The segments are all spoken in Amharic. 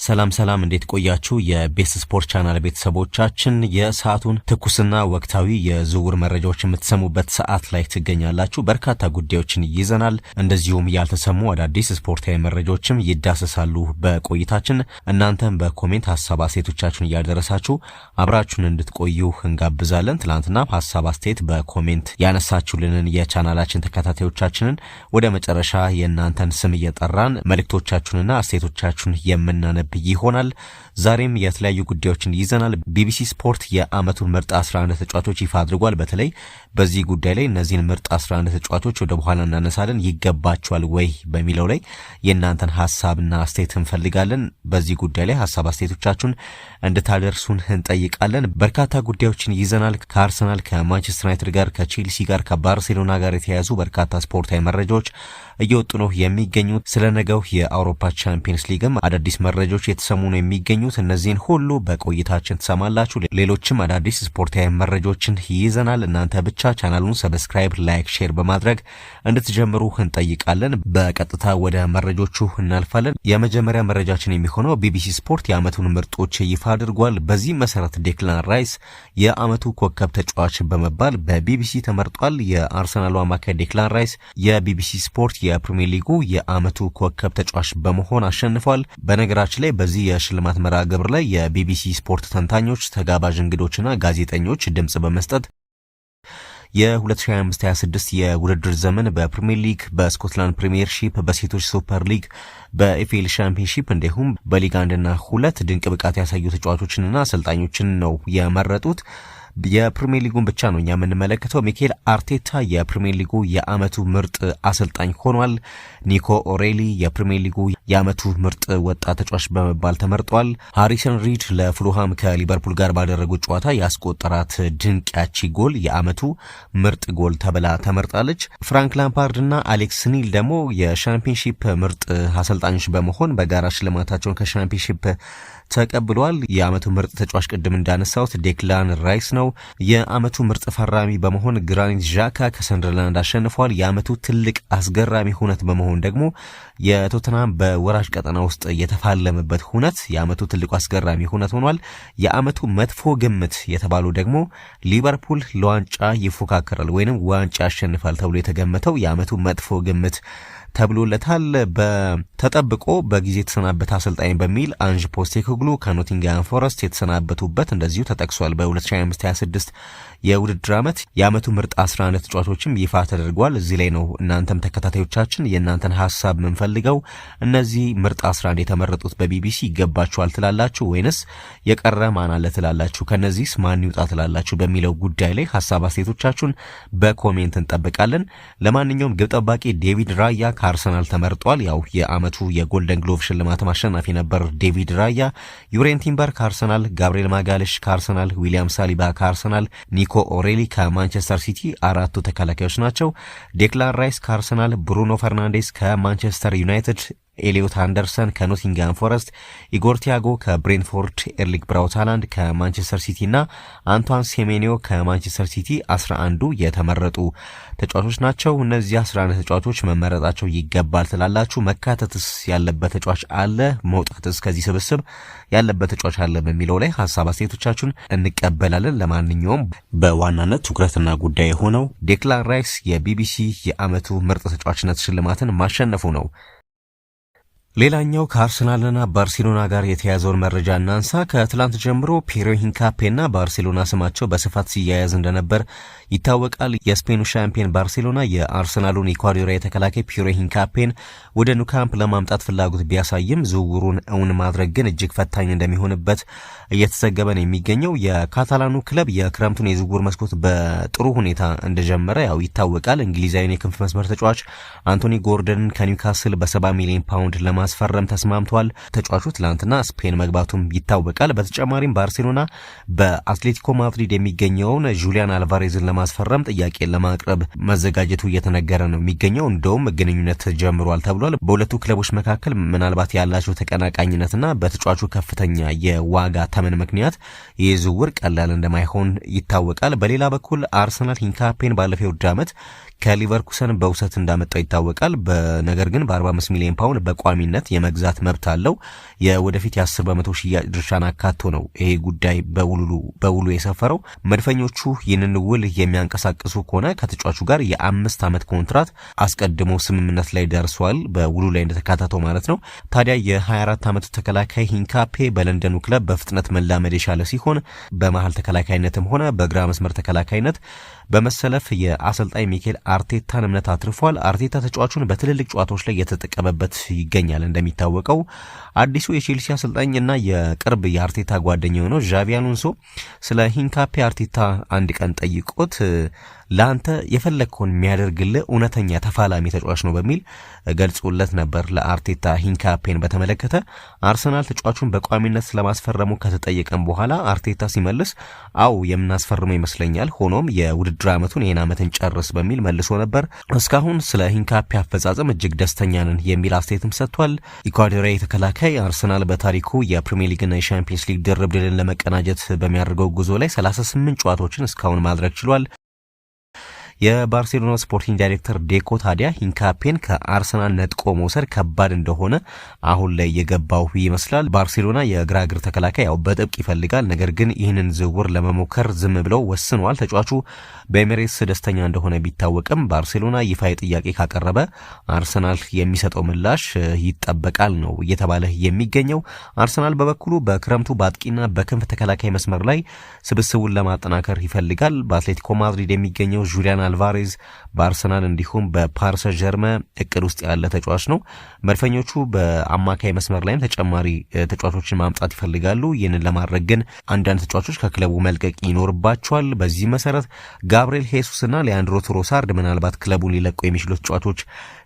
ሰላም እንዴት ቆያችሁ? የቤስ ስፖርት ቻናል ቤተሰቦቻችን የሰዓቱን ትኩስና ወቅታዊ የዝውውር መረጃዎች የምትሰሙበት ሰዓት ላይ ትገኛላችሁ። በርካታ ጉዳዮችን ይዘናል። እንደዚሁም ያልተሰሙ አዳዲስ ስፖርታዊ መረጃዎችም ይዳሰሳሉ በቆይታችን። እናንተም በኮሜንት ሐሳብ አስተያየቶቻችሁን እያደረሳችሁ አብራችሁን እንድትቆዩ እንጋብዛለን። ትላንትና ሐሳብ አስተያየት በኮሜንት ያነሳችሁልንን የቻናላችን ተከታታዮቻችንን ወደ መጨረሻ የእናንተን ስም እየጠራን መልእክቶቻችሁንና አስተያየቶቻችሁን የምናነብ ይሆናል። ዛሬም የተለያዩ ጉዳዮችን ይዘናል። ቢቢሲ ስፖርት የአመቱን ምርጥ 11 ተጫዋቾች ይፋ አድርጓል። በተለይ በዚህ ጉዳይ ላይ እነዚህን ምርጥ 11 ተጫዋቾች ወደ በኋላ እናነሳለን። ይገባቸዋል ወይ በሚለው ላይ የእናንተን ሐሳብና አስተያየት እንፈልጋለን። በዚህ ጉዳይ ላይ ሐሳብ አስተያየቶቻችሁን እንድታደርሱን እንጠይቃለን። በርካታ ጉዳዮችን ይዘናል። ከአርሰናል፣ ከማንቸስተር ዩናይትድ ጋር፣ ከቼልሲ ጋር፣ ከባርሴሎና ጋር የተያያዙ በርካታ ስፖርታዊ መረጃዎች እየወጡ ነው የሚገኙት። ስለነገው የአውሮፓ ቻምፒየንስ ሊግም አዳዲስ መረጃዎች የተሰሙ ነው የሚገኙት። እነዚህን ሁሉ በቆይታችን ትሰማላችሁ። ሌሎችም አዳዲስ ስፖርታዊ መረጃዎችን ይዘናል። እናንተ ብቻ ቻናሉን ሰብስክራይብ፣ ላይክ፣ ሼር በማድረግ እንድትጀምሩ እንጠይቃለን። በቀጥታ ወደ መረጃዎቹ እናልፋለን። የመጀመሪያ መረጃችን የሚሆነው ቢቢሲ ስፖርት የአመቱን ምርጦች ይፋ አድርጓል። በዚህ መሰረት ዴክላን ራይስ የአመቱ ኮከብ ተጫዋች በመባል በቢቢሲ ተመርጧል። የአርሰናሉ አማካይ ዴክላን ራይስ የቢቢሲ ስፖርት የፕሪሚየር ሊጉ የአመቱ ኮከብ ተጫዋች በመሆን አሸንፏል። በነገራችን ላይ በዚህ የሽልማት መርሃ ግብር ላይ የቢቢሲ ስፖርት ተንታኞች፣ ተጋባዥ እንግዶችና ጋዜጠኞች ድምጽ በመስጠት የ2025-26 የውድድር ዘመን በፕሪሚየር ሊግ፣ በስኮትላንድ ፕሪሚየርሺፕ፣ በሴቶች ሱፐር ሊግ፣ በኤፍኤል ሻምፒዮንሺፕ እንዲሁም በሊግ 1 እና 2 ድንቅ ብቃት ያሳዩ ተጫዋቾችንና አሰልጣኞችን ነው የመረጡት። የፕሪሚየር ሊጉን ብቻ ነው እኛ የምንመለከተው። ሚኬል አርቴታ የፕሪሚየር ሊጉ የአመቱ ምርጥ አሰልጣኝ ሆኗል። ኒኮ ኦሬሊ የፕሪሚየር ሊጉ የአመቱ ምርጥ ወጣት ተጫዋች በመባል ተመርጧል። ሃሪሰን ሪድ ለፉልሃም ከሊቨርፑል ጋር ባደረጉት ጨዋታ ያስቆጠራት ድንቅ ያቺ ጎል የአመቱ ምርጥ ጎል ተብላ ተመርጣለች። ፍራንክ ላምፓርድ እና አሌክስ ኒል ደግሞ የሻምፒዮንሺፕ ምርጥ አሰልጣኞች በመሆን በጋራ ሽልማታቸውን ከሻምፒዮንሺፕ ተቀብሏል። የአመቱ ምርጥ ተጫዋች ቅድም እንዳነሳውት ዴክላን ራይስ ነው። የአመቱ ምርጥ ፈራሚ በመሆን ግራኒት ዣካ ከሰንደርላንድ አሸንፏል። የአመቱ ትልቅ አስገራሚ ሁነት በመሆን ደግሞ የቶተንሃም በወራጅ ቀጠና ውስጥ የተፋለመበት ሁነት የአመቱ ትልቁ አስገራሚ ሁነት ሆኗል። የአመቱ መጥፎ ግምት የተባሉ ደግሞ ሊቨርፑል ለዋንጫ ይፎካከራል ወይንም ዋንጫ ያሸንፋል ተብሎ የተገመተው የአመቱ መጥፎ ግምት ተብሎለታል። በተጠብቆ በጊዜ የተሰናበተ አሰልጣኝ በሚል አንጅ ፖስቴኮግሉ ከኖቲንግሃም ፎረስት የተሰናበቱበት እንደዚሁ ተጠቅሷል። በ2025-26 የውድድር ዓመት የአመቱ ምርጥ 11 ተጫዋቾችም ይፋ ተደርጓል። እዚህ ላይ ነው እናንተም ተከታታዮቻችን የእናንተን ሐሳብ የምንፈልገው። እነዚህ ምርጥ 11 የተመረጡት በቢቢሲ ይገባቸዋል ትላላችሁ ወይንስ የቀረ ማን አለ ትላላችሁ? ከነዚህስ ማን ይውጣ ትላላችሁ? በሚለው ጉዳይ ላይ ሐሳብ አስተያየቶቻችሁን በኮሜንት እንጠብቃለን። ለማንኛውም ግብ ጠባቂ ዴቪድ ራያ ከአርሰናል ተመርጧል። ያው የአመቱ የጎልደን ግሎቭ ሽልማት አሸናፊ ነበር ዴቪድ ራያ። ዩሬን ቲምበር ከአርሰናል፣ ጋብሪኤል ማጋለሽ ከአርሰናል፣ ዊሊያም ሳሊባ ከአርሰናል፣ ኒኮ ኦሬሊ ከማንቸስተር ሲቲ አራቱ ተከላካዮች ናቸው። ዴክላን ራይስ ከአርሰናል፣ ብሩኖ ፈርናንዴስ ከማንቸስተር ዩናይትድ፣ ኤሊዮት አንደርሰን ከኖቲንግሃም ፎረስት፣ ኢጎር ቲያጎ ከብሬንፎርድ፣ ኤርሊክ ብራውት ሃላንድ ከማንቸስተር ሲቲ እና አንቷን ሴሜኒዮ ከማንቸስተር ሲቲ 11ዱ የተመረጡ ተጫዋቾች ናቸው። እነዚህ 11 ተጫዋቾች መመረጣቸው ይገባል ትላላችሁ? መካተትስ ያለበት ተጫዋች አለ? መውጣትስ ከዚህ ስብስብ ያለበት ተጫዋች አለ? በሚለው ላይ ሐሳብ አስተያየቶቻችሁን እንቀበላለን። ለማንኛውም በዋናነት ትኩረትና ጉዳይ የሆነው ዴክላን ራይስ የቢቢሲ የአመቱ ምርጥ ተጫዋችነት ሽልማትን ማሸነፉ ነው። ሌላኛው ከአርሰናልና ባርሴሎና ጋር የተያዘውን መረጃ እናንሳ። ከትላንት ጀምሮ ፒሮ ሂንካፔና ባርሴሎና ስማቸው በስፋት ሲያያዝ እንደነበር ይታወቃል። የስፔኑ ሻምፒዮን ባርሴሎና የአርሰናሉን ኢኳዶሪያዊ ተከላካይ ፒሮ ሂንካፔን ወደ ኑ ካምፕ ለማምጣት ፍላጎት ቢያሳይም ዝውውሩን እውን ማድረግ ግን እጅግ ፈታኝ እንደሚሆንበት እየተዘገበ ነው የሚገኘው። የካታላኑ ክለብ የክረምቱን የዝውውር መስኮት በጥሩ ሁኔታ እንደጀመረ ያው ይታወቃል። እንግሊዛዊውን የክንፍ መስመር ተጫዋች አንቶኒ ጎርደንን ከኒውካስል በ70 ሚሊዮን ፓውንድ ለማስፈረም ተስማምቷል። ተጫዋቹ ትላንትና ስፔን መግባቱም ይታወቃል። በተጨማሪም ባርሴሎና በአትሌቲኮ ማድሪድ የሚገኘውን ጁሊያን አልቫሬዝን ለማስፈረም ጥያቄ ለማቅረብ መዘጋጀቱ እየተነገረ ነው የሚገኘው። እንደውም ግንኙነት ጀምሯል ተብሏል። በሁለቱ ክለቦች መካከል ምናልባት ያላቸው ተቀናቃኝነትና በተጫዋቹ ከፍተኛ የዋጋ ተመን ምክንያት ይህ ዝውውር ቀላል እንደማይሆን ይታወቃል። በሌላ በኩል አርሰናል ሂንካፔን ባለፈው ውድድር ዓመት ከሊቨርኩሰን በውሰት እንዳመጣው ይታወቃል። በነገር ግን በ45 ሚሊዮን ፓውንድ በቋሚነት በቋሚነት የመግዛት መብት አለው። የወደፊት የ10% ሽያጭ ድርሻን አካቶ ነው ይሄ ጉዳይ በውሉ የሰፈረው። መድፈኞቹ ይህንን ውል የሚያንቀሳቅሱ ከሆነ ከተጫዋቹ ጋር የ5 ዓመት ኮንትራት አስቀድሞ ስምምነት ላይ ደርሷል፣ በውሉ ላይ እንደተካተተው ማለት ነው። ታዲያ የ24 ዓመቱ ተከላካይ ሂንካፔ በለንደኑ ክለብ በፍጥነት መላመድ የቻለ ሲሆን በመሃል ተከላካይነትም ሆነ በግራ መስመር ተከላካይነት በመሰለፍ የአሰልጣኝ ሚኬል አርቴታን እምነት አትርፏል። አርቴታ ተጫዋቹን በትልልቅ ጨዋታዎች ላይ የተጠቀመበት ይገኛል። እንደሚታወቀው አዲሱ የቼልሲ አሰልጣኝ እና የቅርብ የአርቴታ ጓደኛ የሆነው ዣቪ አሎንሶ ስለ ሂንካፔ አርቴታ አንድ ቀን ጠይቆት ለአንተ የፈለግከውን የሚያደርግልህ እውነተኛ ተፋላሚ ተጫዋች ነው በሚል ገልጾለት ነበር። ለአርቴታ ሂንካፔን በተመለከተ አርሰናል ተጫዋቹን በቋሚነት ስለማስፈረሙ ከተጠየቀም በኋላ አርቴታ ሲመልስ አው የምናስፈርመው ይመስለኛል፣ ሆኖም የውድድር ዓመቱን ይህን ዓመትን ጨርስ በሚል መልሶ ነበር። እስካሁን ስለ ሂንካፔ አፈጻጸም እጅግ ደስተኛ ነን የሚል አስተያየትም ሰጥቷል። ኢኳዶሪያዊ ተከላካይ አርሰናል በታሪኩ የፕሪሚየር ሊግና የሻምፒየንስ ሊግ ድርብ ድልን ለመቀናጀት በሚያደርገው ጉዞ ላይ 38 ጨዋታዎችን እስካሁን ማድረግ ችሏል። የባርሴሎና ስፖርቲንግ ዳይሬክተር ዴኮ ታዲያ ሂንካፔን ከአርሰናል ነጥቆ መውሰድ ከባድ እንደሆነ አሁን ላይ የገባው ይመስላል። ባርሴሎና የግራ እግር ተከላካይ ያው በጥብቅ ይፈልጋል፣ ነገር ግን ይህንን ዝውውር ለመሞከር ዝም ብለው ወስነዋል። ተጫዋቹ በኤሚሬትስ ደስተኛ እንደሆነ ቢታወቅም ባርሴሎና ይፋዊ ጥያቄ ካቀረበ አርሰናል የሚሰጠው ምላሽ ይጠበቃል ነው እየተባለ የሚገኘው። አርሰናል በበኩሉ በክረምቱ በአጥቂና በክንፍ ተከላካይ መስመር ላይ ስብስቡን ለማጠናከር ይፈልጋል። በአትሌቲኮ ማድሪድ የሚገኘው ጁሊያን አልቫሬዝ በአርሰናል እንዲሁም በፓሪስ ጀርመን እቅድ ውስጥ ያለ ተጫዋች ነው። መድፈኞቹ በአማካይ መስመር ላይም ተጨማሪ ተጫዋቾችን ማምጣት ይፈልጋሉ። ይህንን ለማድረግ ግን አንዳንድ ተጫዋቾች ከክለቡ መልቀቅ ይኖርባቸዋል። በዚህ መሰረት ጋብሪኤል ሄሱስና ሊያንድሮ ትሮሳርድ ምናልባት ክለቡን ሊለቁ የሚችሉ ተጫዋቾች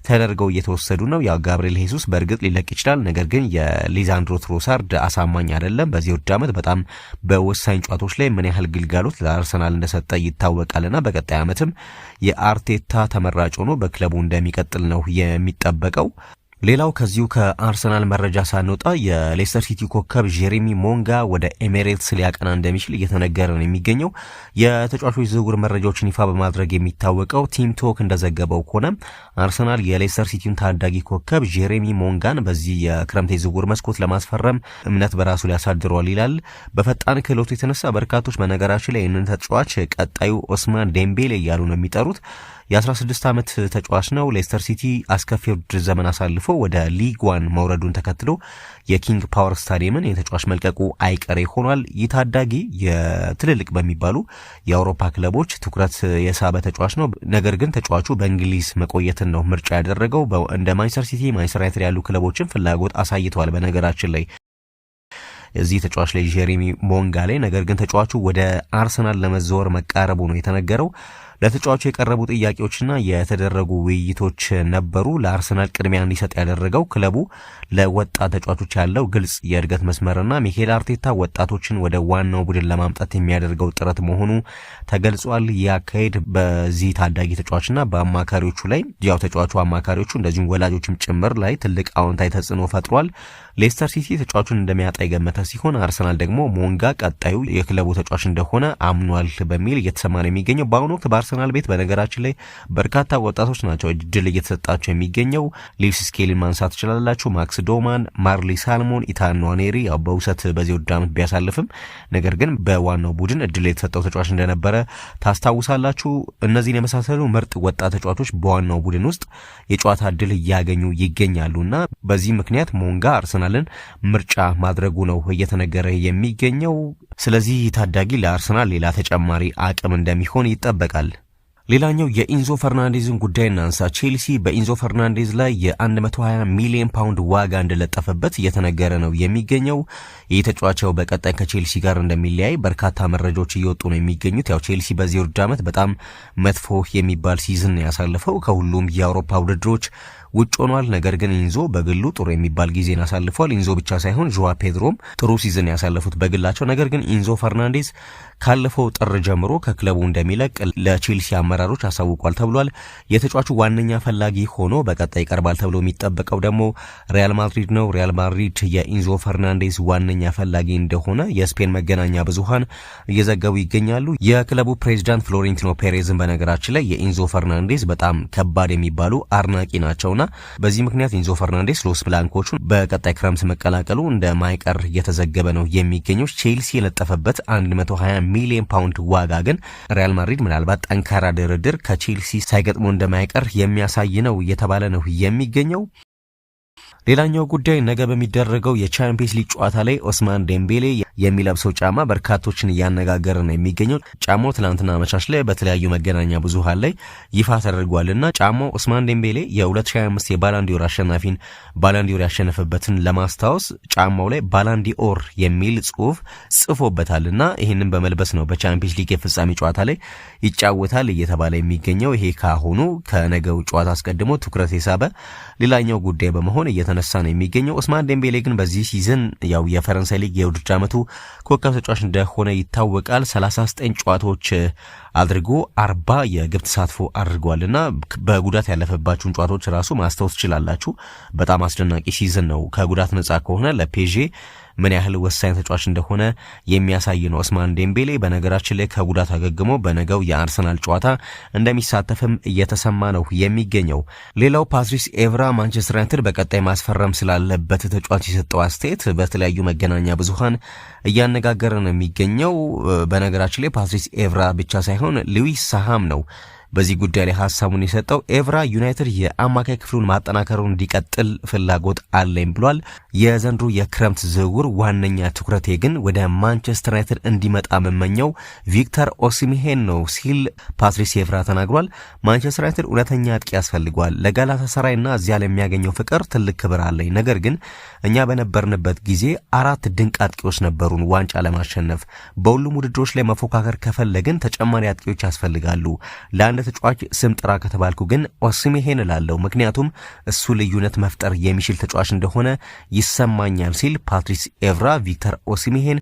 ተደርገው እየተወሰዱ ነው። ያው ጋብሪኤል ሄሱስ በእርግጥ ሊለቅ ይችላል፣ ነገር ግን የሊዛንድሮ ትሮሳርድ አሳማኝ አይደለም። በዚህ ውድድር ዓመት በጣም በወሳኝ ጨዋታዎች ላይ ምን ያህል ግልጋሎት ለአርሰናል እንደሰጠ ይታወቃልና በቀጣይ ዓመትም የአርቴታ ተመራጭ ሆኖ በክለቡ እንደሚቀጥል ነው የሚጠበቀው። ሌላው ከዚሁ ከአርሰናል መረጃ ሳንወጣ የሌስተር ሲቲ ኮከብ ጄሬሚ ሞንጋ ወደ ኤሚሬትስ ሊያቀና እንደሚችል እየተነገረ ነው የሚገኘው። የተጫዋቾች ዝውውር መረጃዎችን ይፋ በማድረግ የሚታወቀው ቲም ቶክ እንደዘገበው ከሆነ አርሰናል የሌስተር ሲቲውን ታዳጊ ኮከብ ጄሬሚ ሞንጋን በዚህ የክረምት የዝውውር መስኮት ለማስፈረም እምነት በራሱ ሊያሳድረዋል ይላል። በፈጣን ክህሎቱ የተነሳ በርካቶች በነገራችን ላይ ይህንን ተጫዋች ቀጣዩ ኦስማን ዴምቤሌ እያሉ ነው የሚጠሩት። የ16 ዓመት ተጫዋች ነው። ሌስተር ሲቲ አስከፊ ውድድር ዘመን አሳልፎ ወደ ሊግ ዋን መውረዱን ተከትሎ የኪንግ ፓወር ስታዲየምን የተጫዋች መልቀቁ አይቀሬ ሆኗል። ይህ ታዳጊ የትልልቅ በሚባሉ የአውሮፓ ክለቦች ትኩረት የሳበ ተጫዋች ነው። ነገር ግን ተጫዋቹ በእንግሊዝ መቆየትን ነው ምርጫ ያደረገው። እንደ ማንቸስተር ሲቲ፣ ማንቸስተር ዩናይትድ ያሉ ክለቦችን ፍላጎት አሳይተዋል በነገራችን ላይ እዚህ ተጫዋች ላይ ጄሬሚ ሞንጋ ላይ። ነገር ግን ተጫዋቹ ወደ አርሰናል ለመዘወር መቃረቡ ነው የተነገረው። ለተጫዋቹ የቀረቡ ጥያቄዎችና የተደረጉ ውይይቶች ነበሩ። ለአርሰናል ቅድሚያ እንዲሰጥ ያደረገው ክለቡ ለወጣት ተጫዋቾች ያለው ግልጽ የእድገት መስመርና ሚኬል አርቴታ ወጣቶችን ወደ ዋናው ቡድን ለማምጣት የሚያደርገው ጥረት መሆኑ ተገልጿል። ያካሄድ በዚህ ታዳጊ ተጫዋችና በአማካሪዎቹ ላይ ያው ተጫዋቹ አማካሪዎቹ እንደዚሁም ወላጆችም ጭምር ላይ ትልቅ አዎንታዊ ተጽዕኖ ፈጥሯል። ሌስተር ሲቲ ተጫዋቹን እንደሚያጣ የገመተ ሲሆን አርሰናል ደግሞ ሞንጋ ቀጣዩ የክለቡ ተጫዋች እንደሆነ አምኗል በሚል እየተሰማ ነው የሚገኘው። በአሁኑ ወቅት በአርሰናል ቤት በነገራችን ላይ በርካታ ወጣቶች ናቸው እድል እየተሰጣቸው የሚገኘው። ሊውስ ስኬሊን ማንሳት ትችላላችሁ፣ ማክስ ዶማን፣ ማርሊ ሳልሞን፣ ኢታን ንዋኔሪ ያው በውሰት በዚህ ውድድር ዓመት ቢያሳልፍም ነገር ግን በዋናው ቡድን እድል የተሰጠው ተጫዋች እንደነበረ ታስታውሳላችሁ። እነዚህን የመሳሰሉ ምርጥ ወጣት ተጫዋቾች በዋናው ቡድን ውስጥ የጨዋታ እድል እያገኙ ይገኛሉና በዚህ ምክንያት ሞንጋ አርሰናልን ምርጫ ማድረጉ ነው እየተነገረ የሚገኘው። ስለዚህ ታዳጊ ለአርሰናል ሌላ ተጨማሪ አቅም እንደሚሆን ይጠበቃል። ሌላኛው የኢንዞ ፈርናንዴዝን ጉዳይ እናንሳ። ቼልሲ በኢንዞ ፈርናንዴዝ ላይ የ120 ሚሊዮን ፓውንድ ዋጋ እንደለጠፈበት እየተነገረ ነው የሚገኘው። ይህ ተጫዋቸው በቀጣይ ከቼልሲ ጋር እንደሚለያይ በርካታ መረጃዎች እየወጡ ነው የሚገኙት። ያው ቼልሲ በዚህ ውድድር ዓመት በጣም መጥፎ የሚባል ሲዝን ያሳልፈው ከሁሉም የአውሮፓ ውድድሮች ውጭ ሆኗል። ነገር ግን ኢንዞ በግሉ ጥሩ የሚባል ጊዜን አሳልፏል። ኢንዞ ብቻ ሳይሆን ጆዋ ፔድሮም ጥሩ ሲዝን ያሳለፉት በግላቸው። ነገር ግን ኢንዞ ፈርናንዴዝ ካለፈው ጥር ጀምሮ ከክለቡ እንደሚለቅ ለቼልሲ አመራሮች አሳውቋል ተብሏል። የተጫዋቹ ዋነኛ ፈላጊ ሆኖ በቀጣይ ይቀርባል ተብሎ የሚጠበቀው ደግሞ ሪያል ማድሪድ ነው። ሪያል ማድሪድ የኢንዞ ፈርናንዴዝ ዋነኛ ፈላጊ እንደሆነ የስፔን መገናኛ ብዙሃን እየዘገቡ ይገኛሉ። የክለቡ ፕሬዚዳንት ፍሎሬንቲኖ ፔሬዝን በነገራችን ላይ የኢንዞ ፈርናንዴዝ በጣም ከባድ የሚባሉ አድናቂ ናቸው። የነበረውና በዚህ ምክንያት ኢንዞ ፈርናንዴስ ሎስ ብላንኮቹን በቀጣይ ክረምት መቀላቀሉ እንደማይቀር እየተዘገበ ነው የሚገኘው። ቼልሲ የለጠፈበት 120 ሚሊዮን ፓውንድ ዋጋ ግን ሪያል ማድሪድ ምናልባት ጠንካራ ድርድር ከቼልሲ ሳይገጥሙ እንደማይቀር የሚያሳይ ነው እየተባለ ነው የሚገኘው። ሌላኛው ጉዳይ ነገ በሚደረገው የቻምፒየንስ ሊግ ጨዋታ ላይ ኦስማን ዴምቤሌ የሚለብሰው ጫማ በርካቶችን እያነጋገረ ነው የሚገኘው። ጫማው ትላንትና አመሻሽ ላይ በተለያዩ መገናኛ ብዙሃን ላይ ይፋ ተደርጓልና ጫማው ኦስማን ዴምቤሌ የ2025 የባላንዲዮር አሸናፊን ባላንዲዮር ያሸነፈበትን ለማስታወስ ጫማው ላይ ባላንዲዮር የሚል ጽሑፍ ጽፎበታልና ይህንን በመልበስ ነው በቻምፒየንስ ሊግ የፍጻሜ ጨዋታ ላይ ይጫወታል እየተባለ የሚገኘው። ይሄ ካሁኑ ከነገው ጨዋታ አስቀድሞ ትኩረት የሳበ ሌላኛው ጉዳይ በመሆን እየተነሳ ነው የሚገኘው። ኦስማን ዴምቤሌ ግን በዚህ ሲዝን ያው የፈረንሳይ ሊግ የውድድር ዓመቱ ኮከብ ተጫዋች እንደሆነ ይታወቃል። 39 ጨዋታዎች አድርጎ 40 የግብ ተሳትፎ አድርጓልና በጉዳት ያለፈባችሁን ጨዋታዎች ራሱ ማስታወስ ትችላላችሁ። በጣም አስደናቂ ሲዝን ነው። ከጉዳት ነጻ ከሆነ ለፔዤ ምን ያህል ወሳኝ ተጫዋች እንደሆነ የሚያሳይ ነው ኦስማን ዴምቤሌ። በነገራችን ላይ ከጉዳት አገግሞ በነገው የአርሰናል ጨዋታ እንደሚሳተፍም እየተሰማ ነው የሚገኘው። ሌላው ፓትሪስ ኤቭራ ማንቸስተር ዩናይትድ በቀጣይ ማስፈረም ስላለበት ተጫዋች የሰጠው አስተያየት በተለያዩ መገናኛ ብዙሃን እያነጋገረ ነው የሚገኘው። በነገራችን ላይ ፓትሪስ ኤቭራ ብቻ ሳይሆን ሉዊስ ሳሃም ነው በዚህ ጉዳይ ላይ ሐሳቡን የሰጠው። ኤቭራ ዩናይትድ የአማካይ ክፍሉን ማጠናከሩን እንዲቀጥል ፍላጎት አለኝ ብሏል። የዘንድሮ የክረምት ዝውውር ዋነኛ ትኩረቴ ግን ወደ ማንቸስተር ዩናይትድ እንዲመጣ መመኘው ቪክተር ኦሲሚሄን ነው ሲል ፓትሪስ ኤቭራ ተናግሯል። ማንቸስተር ዩናይትድ እውነተኛ አጥቂ ያስፈልገዋል። ለጋላታሳራይና እዚያ ለሚያገኘው ፍቅር ትልቅ ክብር አለኝ። ነገር ግን እኛ በነበርንበት ጊዜ 4 ድንቅ አጥቂዎች ነበሩን ዋንጫ ለማሸነፍ። በሁሉም ውድድሮች ላይ መፎካከር ከፈለግን ተጨማሪ አጥቂዎች ያስፈልጋሉ። ለአንድ ተጫዋች ስም ጥራ ከተባልኩ ግን ኦሲሚሄን እላለሁ፣ ምክንያቱም እሱ ልዩነት መፍጠር የሚችል ተጫዋች እንደሆነ ይሰማኛል ሲል ፓትሪስ ኤቭራ ቪክተር ኦሲሚሄን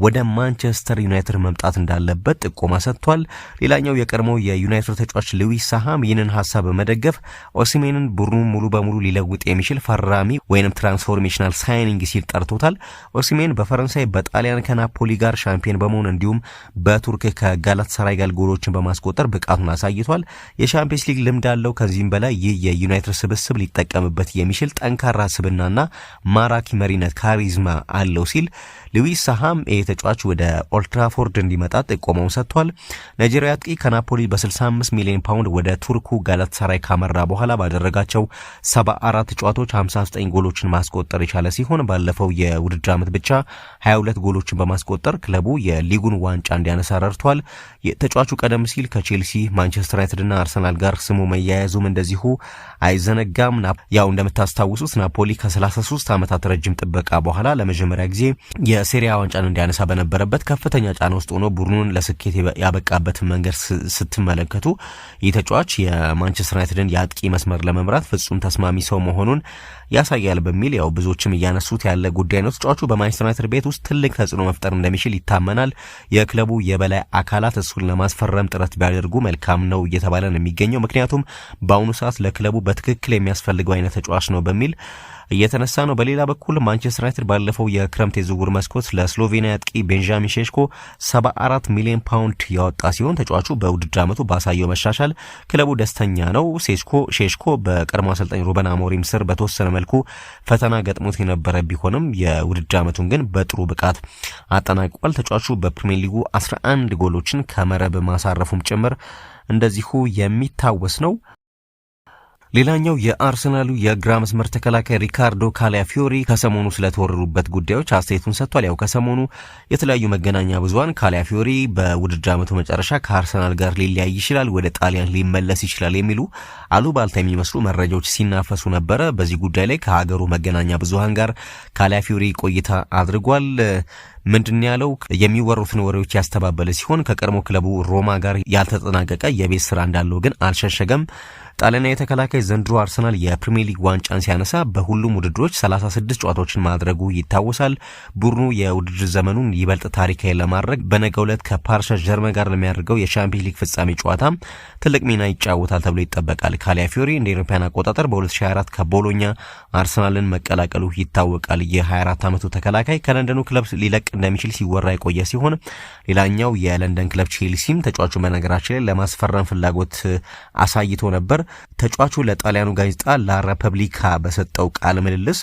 ወደ ማንቸስተር ዩናይትድ መምጣት እንዳለበት ጥቆማ ሰጥቷል። ሌላኛው የቀድሞው የዩናይትድ ተጫዋች ሉዊስ ሳሃም ይህንን ሐሳብ በመደገፍ ኦሲሜንን ቡድኑን ሙሉ በሙሉ ሊለውጥ የሚችል ፈራሚ ወይንም ትራንስፎርሜሽናል ሳይኒንግ ሲል ጠርቶታል። ኦሲሜን በፈረንሳይ በጣሊያን ከናፖሊ ጋር ሻምፒዮን በመሆን እንዲሁም በቱርክ ከጋላታሳራይ ጋር ጎሎችን በማስቆጠር ብቃቱን አሳይቷል። የሻምፒየንስ ሊግ ልምድ አለው። ከዚህም በላይ ይህ የዩናይትድ ስብስብ ሊጠቀምበት የሚችል ጠንካራ ስብናና ማራኪ መሪነት ካሪዝማ አለው ሲል ሉዊስ ሳሃም ተጫዋች ወደ ኦልትራፎርድ እንዲመጣ ጥቆማውን ሰጥቷል። ናይጄሪያ አጥቂ ከናፖሊ በ65 ሚሊዮን ፓውንድ ወደ ቱርኩ ጋላታሳራይ ካመራ በኋላ ባደረጋቸው 74 ጨዋታዎች 59 ጎሎችን ማስቆጠር የቻለ ሲሆን ባለፈው የውድድር ዓመት ብቻ 22 ጎሎችን በማስቆጠር ክለቡ የሊጉን ዋንጫ እንዲያነሳ ረድቷል። ተጫዋቹ ቀደም ሲል ከቼልሲ፣ ማንቸስተር ዩናይትድና አርሰናል ጋር ስሙ መያያዙም እንደዚሁ አይዘነጋም። ያው እንደምታስታውሱት ናፖሊ ከ33 ዓመታት ረጅም ጥበቃ በኋላ ለመጀመሪያ ጊዜ የሴሪያ ዋንጫን እንዲያነሳ በነበረበት ከፍተኛ ጫና ውስጥ ሆኖ ቡድኑን ለስኬት ያበቃበትን መንገድ ስትመለከቱ ይህ ተጫዋች የማንቸስተር ዩናይትድን የአጥቂ መስመር ለመምራት ፍጹም ተስማሚ ሰው መሆኑን ያሳያል በሚል ያው ብዙዎችም እያነሱት ያለ ጉዳይ ነው። ተጫዋቹ በማንቸስተር ዩናይትድ ቤት ውስጥ ትልቅ ተጽዕኖ መፍጠር እንደሚችል ይታመናል። የክለቡ የበላይ አካላት እሱን ለማስፈረም ጥረት ቢያደርጉ መልካም ነው እየተባለ ነው የሚገኘው። ምክንያቱም በአሁኑ ሰዓት ለክለቡ በትክክል የሚያስፈልገው አይነት ተጫዋች ነው በሚል እየተነሳ ነው። በሌላ በኩል ማንቸስተር ዩናይትድ ባለፈው የክረምት የዝውውር መስኮት ለስሎቬኒያ አጥቂ ቤንጃሚን ሼሽኮ 74 ሚሊዮን ፓውንድ ያወጣ ሲሆን ተጫዋቹ በውድድር ዓመቱ ባሳየው መሻሻል ክለቡ ደስተኛ ነው። ሼሽኮ በቀድሞ አሰልጣኝ ሩበን አሞሪም ስር በተወሰነ መልኩ ፈተና ገጥሞት የነበረ ቢሆንም የውድድር ዓመቱን ግን በጥሩ ብቃት አጠናቋል። ተጫዋቹ በፕሪሚየር ሊጉ 11 ጎሎችን ከመረብ ማሳረፉም ጭምር እንደዚሁ የሚታወስ ነው። ሌላኛው የአርሰናሉ የግራ መስመር ተከላካይ ሪካርዶ ካላፊዮሪ ከሰሞኑ ስለተወረሩበት ጉዳዮች አስተያየቱን ሰጥቷል። ያው ከሰሞኑ የተለያዩ መገናኛ ብዙሃን ካላፊዮሪ በውድድር ዓመቱ መጨረሻ ከአርሰናል ጋር ሊለያይ ይችላል፣ ወደ ጣሊያን ሊመለስ ይችላል የሚሉ አሉባልታ የሚመስሉ መረጃዎች ሲናፈሱ ነበረ። በዚህ ጉዳይ ላይ ከሀገሩ መገናኛ ብዙሃን ጋር ካላፊዮሪ ቆይታ አድርጓል። ምንድን ያለው የሚወሩትን ወሬዎች ያስተባበለ ሲሆን ከቀድሞ ክለቡ ሮማ ጋር ያልተጠናቀቀ የቤት ስራ እንዳለው ግን አልሸሸገም። ጣሊያናዊ ተከላካይ ዘንድሮ አርሰናል የፕሪሚየር ሊግ ዋንጫን ሲያነሳ በሁሉም ውድድሮች 36 ጨዋታዎችን ማድረጉ ይታወሳል። ቡድኑ የውድድር ዘመኑን ይበልጥ ታሪካዊ ለማድረግ በነገው ዕለት ከፓሪስ ጀርመን ጋር ለሚያደርገው የቻምፒየንስ ሊግ ፍጻሜ ጨዋታ ትልቅ ሚና ይጫወታል ተብሎ ይጠበቃል። ካላፊዮሪ እንደ አውሮፓውያን አቆጣጠር በ2024 ከቦሎኛ አርሰናልን መቀላቀሉ ይታወቃል። የ24 ዓመቱ ተከላካይ ከለንደኑ ክለብ ሊለቅ እንደሚችል ሲወራ የቆየ ሲሆን ሌላኛው የለንደን ክለብ ቼልሲም ተጫዋቹ በነገራችን ላይ ለማስፈረም ፍላጎት አሳይቶ ነበር። ተጫዋቹ ለጣሊያኑ ጋዜጣ ላ ሪፐብሊካ በሰጠው ቃለ ምልልስ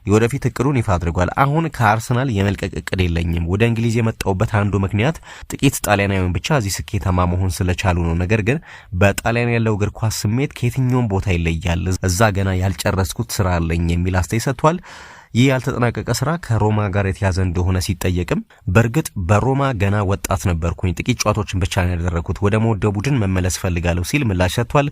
የወደፊት እቅዱን ይፋ አድርጓል። አሁን ከአርሰናል የመልቀቅ እቅድ የለኝም። ወደ እንግሊዝ የመጣውበት አንዱ ምክንያት ጥቂት ጣሊያናዊያን ብቻ እዚህ ስኬታማ መሆን ስለቻሉ ነው። ነገር ግን በጣሊያን ያለው እግር ኳስ ስሜት ከየትኛውም ቦታ ይለያል። እዛ ገና ያልጨረስኩት ስራ አለኝ የሚል አስተያየት ሰጥቷል። ይህ ያልተጠናቀቀ ስራ ከሮማ ጋር የተያዘ እንደሆነ ሲጠየቅም በእርግጥ በሮማ ገና ወጣት ነበርኩኝ፣ ጥቂት ጨዋታዎችን ብቻ ነው ያደረኩት፣ ወደ መወደው ቡድን መመለስ ፈልጋለሁ ሲል ምላሽ ሰጥቷል።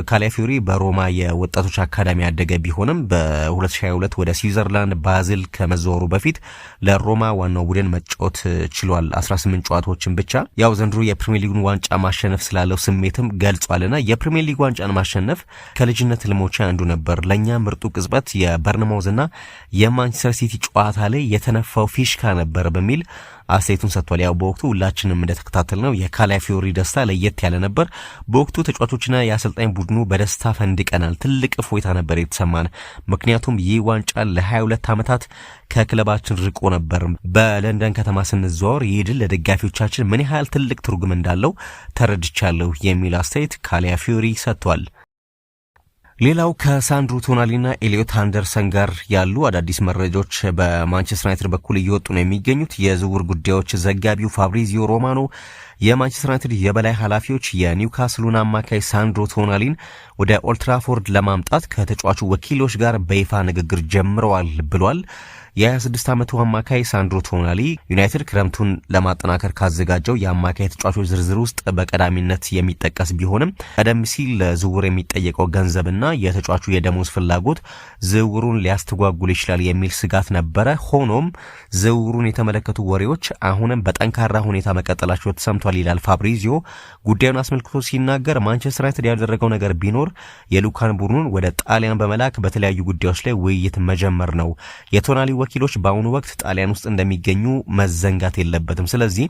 ካላፊዮሪ በሮማ የወጣቶች አካዳሚ ያደገ ቢሆንም በ2022 ወደ ስዊዘርላንድ ባዝል ከመዘወሩ በፊት ለሮማ ዋናው ቡድን መጫወት ችሏል። 18 ጨዋታዎችን ብቻ። ያው ዘንድሮ የፕሪሚየር ሊጉን ዋንጫ ማሸነፍ ስላለው ስሜትም ገልጿልና የፕሪሚየር ሊግ ዋንጫን ማሸነፍ ከልጅነት ህልሞቼ አንዱ ነበር። ለኛ ምርጡ ቅጽበት የበርንማውዝና የማንቸስተር ሲቲ ጨዋታ ላይ የተነፋው ፊሽካ ነበር በሚል አስተያየቱን ሰጥቷል። ያው በወቅቱ ሁላችንም እንደተከታተልነው የካላፊዮሪ ደስታ ለየት ያለ ነበር። በወቅቱ ተጫዋቾችና የአሰልጣኝ ቡድኑ በደስታ ፈንድቀናል። ትልቅ እፎይታ ነበር የተሰማን። ምክንያቱም ይህ ዋንጫ ለ22 ዓመታት ከክለባችን ርቆ ነበር። በለንደን ከተማ ስንዘዋወር ይህ ድል ለደጋፊዎቻችን ምን ያህል ትልቅ ትርጉም እንዳለው ተረድቻለሁ የሚል አስተያየት ካላፊዮሪ ሰጥቷል። ሌላው ከሳንድሮ ቶናሊና ኤሊዮት አንደርሰን ጋር ያሉ አዳዲስ መረጃዎች በማንቸስተር ዩናይትድ በኩል እየወጡ ነው የሚገኙት። የዝውውር ጉዳዮች ዘጋቢው ፋብሪዚዮ ሮማኖ የማንቸስተር ዩናይትድ የበላይ ኃላፊዎች የኒውካስሉን አማካይ ሳንድሮ ቶናሊን ወደ ኦልትራፎርድ ለማምጣት ከተጫዋቹ ወኪሎች ጋር በይፋ ንግግር ጀምረዋል ብሏል። የ26 ዓመቱ አማካይ ሳንድሮ ቶናሊ ዩናይትድ ክረምቱን ለማጠናከር ካዘጋጀው የአማካይ ተጫዋቾች ዝርዝር ውስጥ በቀዳሚነት የሚጠቀስ ቢሆንም ቀደም ሲል ለዝውውር የሚጠየቀው ገንዘብና የተጫዋቹ የደሞዝ ፍላጎት ዝውውሩን ሊያስተጓጉል ይችላል የሚል ስጋት ነበረ። ሆኖም ዝውውሩን የተመለከቱ ወሬዎች አሁንም በጠንካራ ሁኔታ መቀጠላቸው ተሰምቷል ይላል ፋብሪዚዮ። ጉዳዩን አስመልክቶ ሲናገር ማንቸስተር ዩናይትድ ያደረገው ነገር ቢኖር የሉካን ቡድኑን ወደ ጣሊያን በመላክ በተለያዩ ጉዳዮች ላይ ውይይት መጀመር ነው። የቶናሊ ወኪሎች በአሁኑ ወቅት ጣሊያን ውስጥ እንደሚገኙ መዘንጋት የለበትም። ስለዚህ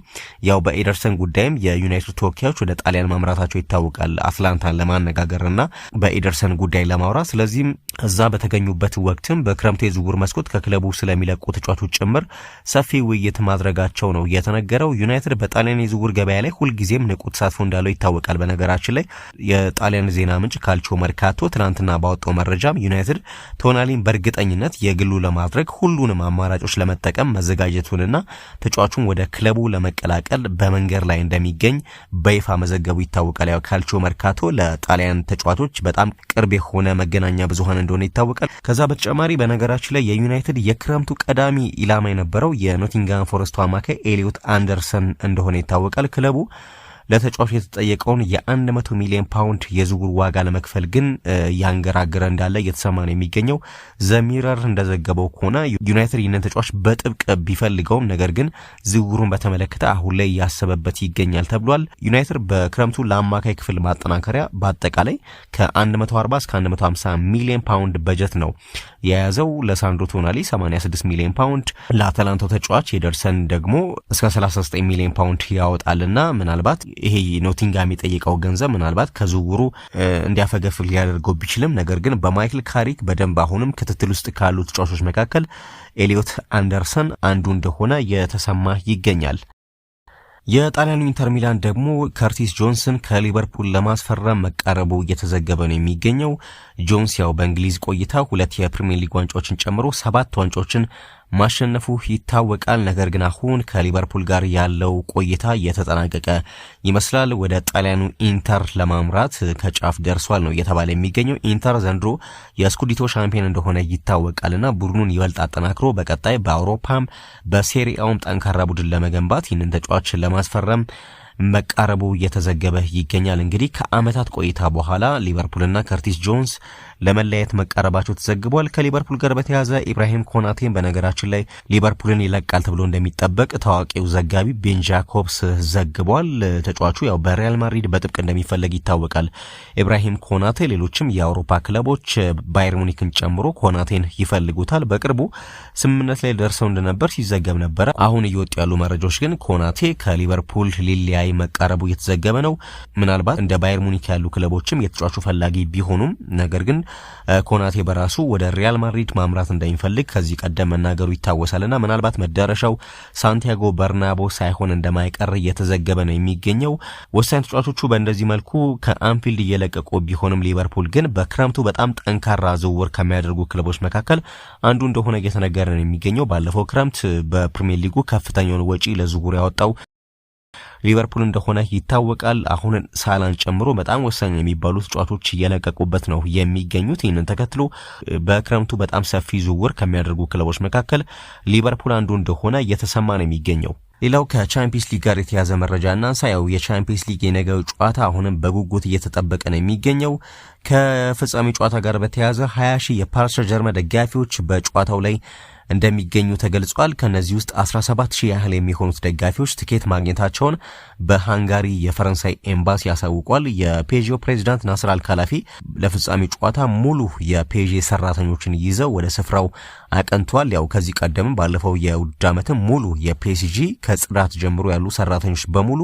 ያው በኤደርሰን ጉዳይም የዩናይትድ ተወካዮች ወደ ጣሊያን ማምራታቸው ይታወቃል፣ አትላንታን ለማነጋገርና በኤደርሰን ጉዳይ ለማውራት። ስለዚህም እዛ በተገኙበት ወቅትም በክረምቱ የዝውውር መስኮት ከክለቡ ስለሚለቁ ተጫዋቾች ጭምር ሰፊ ውይይት ማድረጋቸው ነው የተነገረው። ዩናይትድ በጣሊያን የዝውውር ገበያ ላይ ሁልጊዜም ንቁ ተሳትፎ እንዳለው ይታወቃል። በነገራችን ላይ የጣሊያን ዜና ምንጭ ካልቺዮ መርካቶ ትናንትና ባወጣው መረጃም ዩናይትድ ቶናሊን በእርግጠኝነት የግሉ ለማድረግ ሁሉንም አማራጮች ለመጠቀም መዘጋጀቱንና ተጫዋቹን ወደ ክለቡ ለመቀላቀል በመንገድ ላይ እንደሚገኝ በይፋ መዘገቡ ይታወቃል። ያው ካልቺዮ መርካቶ ለጣሊያን ተጫዋቾች በጣም ቅርብ የሆነ መገናኛ ብዙሃን እንደሆነ ይታወቃል። ከዛ በተጨማሪ በነገራችን ላይ የዩናይትድ የክረምቱ ቀዳሚ ኢላማ የነበረው የኖቲንጋም ፎረስቱ አማካይ ኤሊዮት አንደርሰን እንደሆነ ይታወቃል። ክለቡ ለተጫዋቹ የተጠየቀውን የ100 ሚሊዮን ፓውንድ የዝውውር ዋጋ ለመክፈል ግን ያንገራገረ እንዳለ እየተሰማ ነው የሚገኘው። ዘሚረር እንደዘገበው ከሆነ ዩናይትድ ይህንን ተጫዋች በጥብቅ ቢፈልገውም ነገር ግን ዝውውሩን በተመለከተ አሁን ላይ ያሰበበት ይገኛል ተብሏል። ዩናይትድ በክረምቱ ለአማካይ ክፍል ማጠናከሪያ በአጠቃላይ ከ140 እስከ 150 ሚሊዮን ፓውንድ በጀት ነው የያዘው። ለሳንድሮ ቶናሊ 86 ሚሊዮን ፓውንድ፣ ለአታላንታው ተጫዋች ኤደርሰን ደግሞ እስከ 39 ሚሊዮን ፓውንድ ያወጣልና ምናልባት ይሄ ኖቲንጋም የጠየቀው ገንዘብ ምናልባት ከዝውውሩ እንዲያፈገፍግ ሊያደርገው ቢችልም ነገር ግን በማይክል ካሪክ በደንብ አሁንም ክትትል ውስጥ ካሉ ተጫዋቾች መካከል ኤሊዮት አንደርሰን አንዱ እንደሆነ የተሰማ ይገኛል። የጣሊያኑ ኢንተር ሚላን ደግሞ ከርቲስ ጆንስን ከሊቨርፑል ለማስፈረም መቃረቡ እየተዘገበ ነው የሚገኘው። ጆንስ ያው በእንግሊዝ ቆይታ 2 የፕሪሚየር ሊግ ዋንጫዎችን ጨምሮ 7 ዋንጫዎችን ማሸነፉ ይታወቃል። ነገር ግን አሁን ከሊቨርፑል ጋር ያለው ቆይታ የተጠናቀቀ ይመስላል። ወደ ጣሊያኑ ኢንተር ለማምራት ከጫፍ ደርሷል ነው እየተባለ የሚገኘው። ኢንተር ዘንድሮ የስኩዲቶ ሻምፒዮን እንደሆነ ይታወቃልና ቡድኑን ይበልጥ አጠናክሮ በቀጣይ በአውሮፓም በሴሪአውም ጠንካራ ቡድን ለመገንባት ይህንን ተጫዋች ለማስፈረም መቃረቡ እየተዘገበ ይገኛል። እንግዲህ ከአመታት ቆይታ በኋላ ሊቨርፑልና ከርቲስ ጆንስ ለመለያየት መቃረባቸው ተዘግቧል። ከሊቨርፑል ጋር በተያያዘ ኢብራሂም ኮናቴን በነገራችን ላይ ሊቨርፑልን ይለቃል ተብሎ እንደሚጠበቅ ታዋቂው ዘጋቢ ቤን ጃኮብስ ዘግቧል። ተጫዋቹ ያው በሪያል ማድሪድ በጥብቅ እንደሚፈለግ ይታወቃል። ኢብራሂም ኮናቴ ሌሎችም የአውሮፓ ክለቦች ባየር ሙኒክን ጨምሮ ኮናቴን ይፈልጉታል። በቅርቡ ስምምነት ላይ ደርሰው እንደነበር ሲዘገብ ነበረ። አሁን እየወጡ ያሉ መረጃዎች ግን ኮናቴ ከሊቨርፑል ሊለያይ መቃረቡ እየተዘገበ ነው። ምናልባት እንደ ባየር ሙኒክ ያሉ ክለቦችም የተጫዋቹ ፈላጊ ቢሆኑም ነገር ግን ኮናቴ በራሱ ወደ ሪያል ማድሪድ ማምራት እንደሚፈልግ ከዚህ ቀደም መናገሩ ይታወሳልና ምናልባት መዳረሻው ሳንቲያጎ በርናቦ ሳይሆን እንደማይቀር እየተዘገበ ነው የሚገኘው። ወሳኝ ተጫዋቾቹ በእንደዚህ መልኩ ከአንፊልድ እየለቀቁ ቢሆንም ሊቨርፑል ግን በክረምቱ በጣም ጠንካራ ዝውውር ከሚያደርጉ ክለቦች መካከል አንዱ እንደሆነ እየተነገረ ነው የሚገኘው። ባለፈው ክረምት በፕሪሚየር ሊጉ ከፍተኛውን ወጪ ለዝውውር ያወጣው ሊቨርፑል እንደሆነ ይታወቃል። አሁን ሳላን ጨምሮ በጣም ወሳኝ የሚባሉ ተጫዋቾች እየለቀቁበት ነው የሚገኙት። ይህንን ተከትሎ በክረምቱ በጣም ሰፊ ዝውውር ከሚያደርጉ ክለቦች መካከል ሊቨርፑል አንዱ እንደሆነ እየተሰማ ነው የሚገኘው። ሌላው ከቻምፒየንስ ሊግ ጋር የተያዘ መረጃ እናንሳ። ያው የቻምፒየንስ ሊግ የነገው ጨዋታ አሁንም በጉጉት እየተጠበቀ ነው የሚገኘው። ከፍጻሜ ጨዋታ ጋር በተያያዘ 20 ሺህ የፓሪስ ሰን ዠርመን ደጋፊዎች በጨዋታው ላይ እንደሚገኙ ተገልጿል። ከነዚህ ውስጥ 17000 ያህል የሚሆኑት ደጋፊዎች ትኬት ማግኘታቸውን በሃንጋሪ የፈረንሳይ ኤምባሲ ያሳውቋል። የፔጂዮ ፕሬዚዳንት ናስር አልካላፊ ለፍጻሜ ጨዋታ ሙሉ የፔጂ ሰራተኞችን ይዘው ወደ ስፍራው አቀንቷል። ያው ከዚህ ቀደም ባለፈው የውድድር ዓመት ሙሉ የፒኤስጂ ከጽዳት ጀምሮ ያሉ ሰራተኞች በሙሉ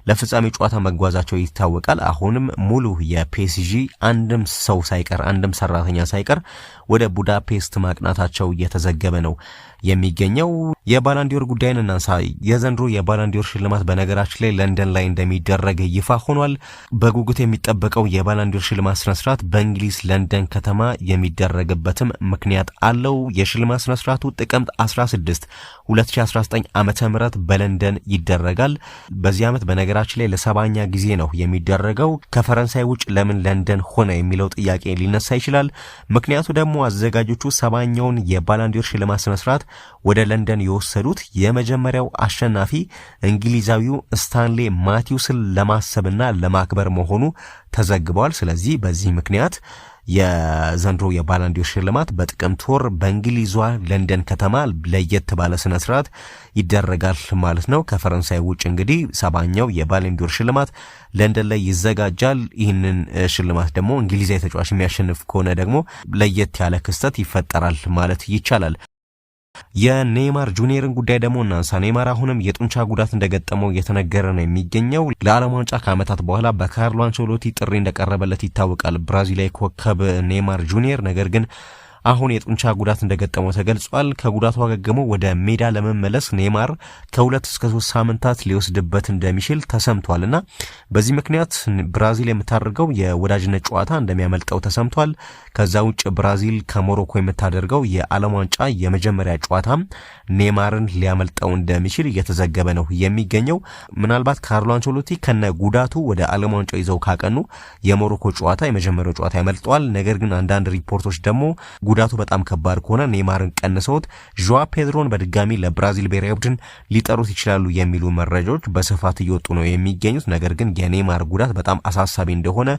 ለፍጻሜ ጨዋታ መጓዛቸው ይታወቃል። አሁንም ሙሉ የፒኤስጂ አንድም ሰው ሳይቀር አንድም ሰራተኛ ሳይቀር ወደ ቡዳፔስት ማቅናታቸው እየተዘገበ ነው የሚገኘው። የባላንዲዮር ጉዳይን እናንሳ። የዘንድሮ የባላንዲዮር ሽልማት በነገራችን ላይ ለንደን ላይ እንደሚደረግ ይፋ ሆኗል። በጉጉት የሚጠበቀው የባላንዲዮር ሽልማት ስነ ስርዓት በእንግሊዝ ለንደን ከተማ የሚደረግበትም ምክንያት አለው። የሽልማት ስነ ስርዓቱ ጥቅምት 16 2019 ዓመተ ምህረት በለንደን ይደረጋል። በዚህ ዓመት በነገራችን ላይ ለ70ኛ ጊዜ ነው የሚደረገው። ከፈረንሳይ ውጭ ለምን ለንደን ሆነ የሚለው ጥያቄ ሊነሳ ይችላል። ምክንያቱ ደግሞ አዘጋጆቹ 70ኛውን የባላንዲዮር ሽልማት ስነ ስርዓት ወደ ለንደን የወሰዱት የመጀመሪያው አሸናፊ እንግሊዛዊው ስታንሌ ማቲውስን ለማሰብና ለማክበር መሆኑ ተዘግቧል። ስለዚህ በዚህ ምክንያት የዘንድሮ የባላንዲዮር ሽልማት በጥቅምት ወር በእንግሊዟ ለንደን ከተማ ለየት ባለ ስነ ስርዓት ይደረጋል ማለት ነው። ከፈረንሳይ ውጭ እንግዲህ 70ኛው የባላንዲዮር ሽልማት ለንደን ላይ ይዘጋጃል። ይህንን ሽልማት ደግሞ እንግሊዛዊ ተጫዋች የሚያሸንፍ ከሆነ ደግሞ ለየት ያለ ክስተት ይፈጠራል ማለት ይቻላል። የኔይማር ጁኒየርን ጉዳይ ደግሞ እናንሳ። ኔይማር አሁንም የጡንቻ ጉዳት እንደገጠመው እየተነገረ ነው የሚገኘው። ለዓለም ዋንጫ ከዓመታት በኋላ በካርሎ አንቸሎቲ ጥሪ እንደቀረበለት ይታወቃል ብራዚላዊ ኮከብ ኔይማር ጁኒየር። ነገር ግን አሁን የጡንቻ ጉዳት እንደገጠመው ተገልጿል። ከጉዳቱ አገግሞ ወደ ሜዳ ለመመለስ ኔይማር ከ2 እስከ 3 ሳምንታት ሊወስድበት እንደሚችል ተሰምቷልና በዚህ ምክንያት ብራዚል የምታደርገው የወዳጅነት ጨዋታ እንደሚያመልጠው ተሰምቷል። ከዛ ውጭ ብራዚል ከሞሮኮ የምታደርገው የዓለም ዋንጫ የመጀመሪያ ጨዋታ ኔይማርን ሊያመልጠው እንደሚችል እየተዘገበ ነው የሚገኘው። ምናልባት ካርሎ አንቸሎቲ ከነ ጉዳቱ ወደ ዓለም ዋንጫ ይዘው ካቀኑ የሞሮኮ ጨዋታ የመጀመሪያው ጨዋታ ያመልጠዋል። ነገር ግን አንዳንድ ሪፖርቶች ደግሞ ጉዳቱ በጣም ከባድ ከሆነ ኔይማርን ቀንሰውት ዦዋ ፔድሮን በድጋሚ ለብራዚል ብሔራዊ ቡድን ሊጠሩት ይችላሉ የሚሉ መረጃዎች በስፋት እየወጡ ነው የሚገኙት። ነገር ግን የኔይማር ጉዳት በጣም አሳሳቢ እንደሆነ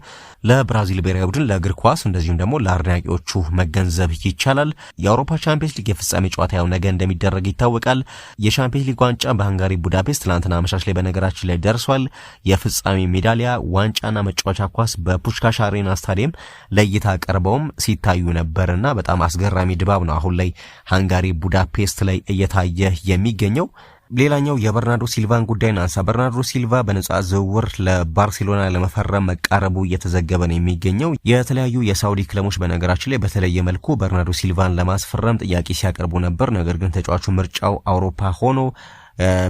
ለብራዚል ብሔራዊ ቡድን፣ ለእግር ኳስ እንደዚሁም ደግሞ ለአድናቂዎቹ መገንዘብ ይቻላል። የአውሮፓ ቻምፒየንስ ሊግ የፍጻሜ ጨዋታ ያው ነገ እንደሚደረግ ይታወቃል። የቻምፒየንስ ሊግ ዋንጫ በሃንጋሪ ቡዳፔስት ትናንትና አመሻሽ ላይ በነገራችን ላይ ደርሷል። የፍጻሜ ሜዳሊያ ዋንጫና መጫወቻ ኳስ በፑሽካሽ አሬና ስታዲየም ለእይታ ቀርበውም ሲታዩ ነበርና በጣም አስገራሚ ድባብ ነው አሁን ላይ ሃንጋሪ ቡዳፔስት ላይ እየታየ የሚገኘው። ሌላኛው የበርናርዶ ሲልቫን ጉዳይ ናንሳ። በርናርዶ ሲልቫ በነጻ ዝውውር ለባርሴሎና ለመፈረም መቃረቡ እየተዘገበ ነው የሚገኘው። የተለያዩ የሳውዲ ክለቦች በነገራችን ላይ በተለየ መልኩ በርናርዶ ሲልቫን ለማስፈረም ጥያቄ ሲያቀርቡ ነበር። ነገር ግን ተጫዋቹ ምርጫው አውሮፓ ሆኖ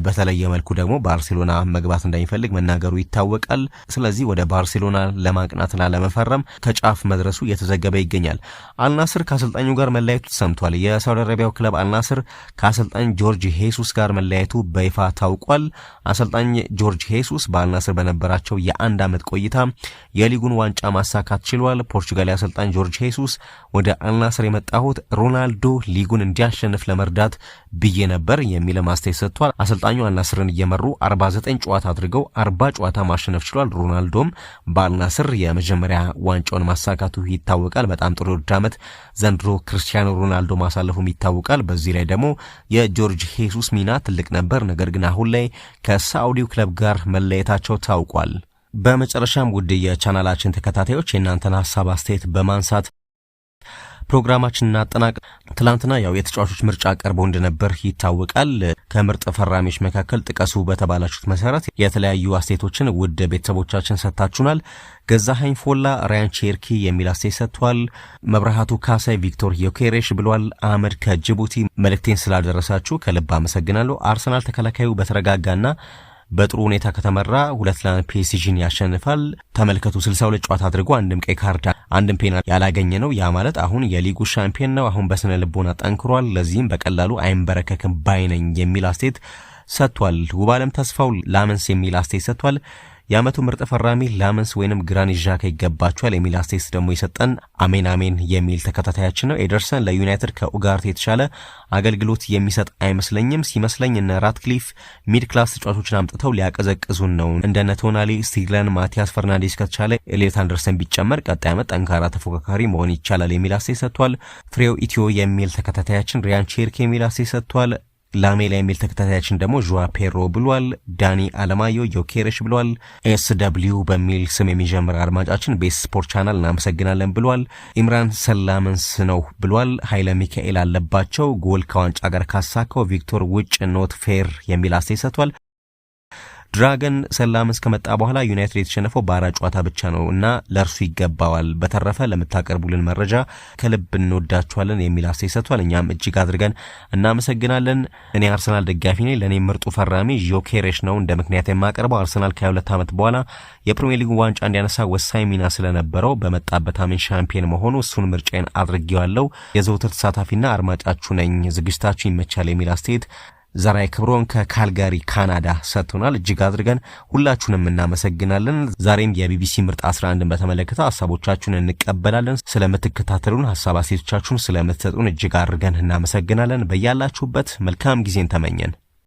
በተለየ መልኩ ደግሞ ባርሴሎና መግባት እንደሚፈልግ መናገሩ ይታወቃል። ስለዚህ ወደ ባርሴሎና ለማቅናትና ለመፈረም ከጫፍ መድረሱ እየተዘገበ ይገኛል። አልናስር ከአሰልጣኙ ጋር መለያየቱ ተሰምቷል። የሳውዲ አረቢያው ክለብ አልናስር ከአሰልጣኝ ጆርጅ ሄሱስ ጋር መለያየቱ በይፋ ታውቋል። አሰልጣኝ ጆርጅ ሄሱስ በአልናስር በነበራቸው የአንድ ዓመት ቆይታ የሊጉን ዋንጫ ማሳካት ችሏል። ፖርቹጋላዊ አሰልጣኝ ጆርጅ ሄሱስ ወደ አልናስር የመጣሁት ሮናልዶ ሊጉን እንዲያሸንፍ ለመርዳት ብዬ ነበር የሚል ማስተያየት ሰጥቷል። አሰልጣኙ አልናስርን እየመሩ 49 ጨዋታ አድርገው 40 ጨዋታ ማሸነፍ ችሏል። ሮናልዶም በአልናስር የመጀመሪያ ዋንጫውን ማሳካቱ ይታወቃል። በጣም ጥሩ ዓመት ዘንድሮ ክርስቲያኖ ሮናልዶ ማሳለፉም ይታወቃል። በዚህ ላይ ደግሞ የጆርጅ ሄሱስ ሚና ትልቅ ነበር። ነገር ግን አሁን ላይ ከሳውዲው ክለብ ጋር መለየታቸው ታውቋል። በመጨረሻም ውድ የቻናላችን ተከታታዮች የእናንተን ሐሳብ አስተያየት በማንሳት ፕሮግራማችንን እናጠናቅ። ትላንትና ያው የተጫዋቾች ምርጫ ቀርቦ እንደነበር ይታወቃል። ከምርጥ ፈራሚዎች መካከል ጥቀሱ በተባላችሁት መሰረት የተለያዩ አስተያየቶችን ውድ ቤተሰቦቻችን ሰጥታችሁናል። ገዛኸኝ ፎላ ራያን ቼርኪ የሚል አስተያየት ሰጥቷል። መብራሃቱ ካሳይ ቪክቶር ዮኬሬሽ ብሏል። አህመድ ከጅቡቲ መልእክቴን ስላደረሳችሁ ከልብ አመሰግናለሁ። አርሰናል ተከላካዩ በተረጋጋና በጥሩ ሁኔታ ከተመራ 2-1 ፒኤስጂን ያሸንፋል። ተመልከቱ 62 ጨዋታ አድርጎ አንድም ቀይ ካርድ አንድም ፔናልቲ ያላገኘ ነው። ያ ማለት አሁን የሊጉ ሻምፒዮን ነው። አሁን በስነ ልቦና ጠንክሯል። ለዚህም በቀላሉ አይንበረከክም ባይነኝ የሚል አስተያየት ሰጥቷል። ውባለም ተስፋው ላመንስ የሚል አስተያየት ሰጥቷል። የዓመቱ ምርጥ ፈራሚ ላመንስ ወይንም ግራኒት ዣካ ይገባቸዋል የሚል አስተያየት ደግሞ የሰጠን አሜን አሜን የሚል ተከታታያችን ነው። ኤደርሰን ለዩናይትድ ከኡጋርቴ የተሻለ አገልግሎት የሚሰጥ አይመስለኝም። ሲመስለኝ እነ ራትክሊፍ ሚድ ክላስ ተጫዋቾችን አምጥተው ሊያቀዘቅዙን ነው። እንደነ ቶናሊ ስቲግለን፣ ማቲያስ ፈርናንዴስ ከተቻለ ኤሊዮት አንደርሰን ቢጨመር ቀጣይ ዓመት ጠንካራ ተፎካካሪ መሆን ይቻላል የሚል አስተያየት ሰጥቷል። ፍሬው ኢትዮ የሚል ተከታታያችን ሪያን ቼርኪ የሚል አስተያየት ሰጥቷል። ላሜላ የሚል ተከታታያችን ደግሞ ጆዋ ፔሮ ብሏል። ዳኒ አለማዮ ዮኬሬሽ ብሏል። ኤስደብሊው በሚል ስም የሚጀምር አድማጫችን ቤስ ስፖርት ቻናል እናመሰግናለን ብሏል። ኢምራን ሰላመንስ ነው ብሏል። ኃይለ ሚካኤል አለባቸው ጎል ከዋንጫ ጋር ካሳካው ቪክቶር ውጭ ኖት ፌር የሚል አስተያየት ሰጥቷል። ድራገን ሰላምንስ ከመጣ በኋላ ዩናይትድ የተሸነፈው በአራት ጨዋታ ብቻ ነው እና ለእርሱ ይገባዋል። በተረፈ ለምታቀርቡልን መረጃ ከልብ እንወዳችኋለን የሚል አስተያየት ሰጥቷል። እኛም እጅግ አድርገን እናመሰግናለን። እኔ አርሰናል ደጋፊ ነኝ። ለእኔ ምርጡ ፈራሚ ዮኬሬሽ ነው እንደ ምክንያት የማቀርበው። አርሰናል ከ22 ዓመት በኋላ የፕሪሚየር ሊግ ዋንጫ እንዲያነሳ ወሳኝ ሚና ስለነበረው በመጣበት ዓመት ሻምፒዮን መሆኑ እሱን ምርጫዬን አድርጌዋለሁ። የዘውትር ተሳታፊና አድማጫችሁ ነኝ። ዝግጅታችሁ ይመቻል የሚል አስተያየት ዘራይ ክብሮን ከካልጋሪ ካናዳ ሰጥቶናል። እጅግ አድርገን ሁላችሁንም እናመሰግናለን። ዛሬም የቢቢሲ ምርጥ 11ን በተመለከተ ሐሳቦቻችሁን እንቀበላለን። ስለምትከታተሉን ሐሳብ አስተያየቶቻችሁን ስለምትሰጡን እጅግ አድርገን እናመሰግናለን። በያላችሁበት መልካም ጊዜን ተመኘን።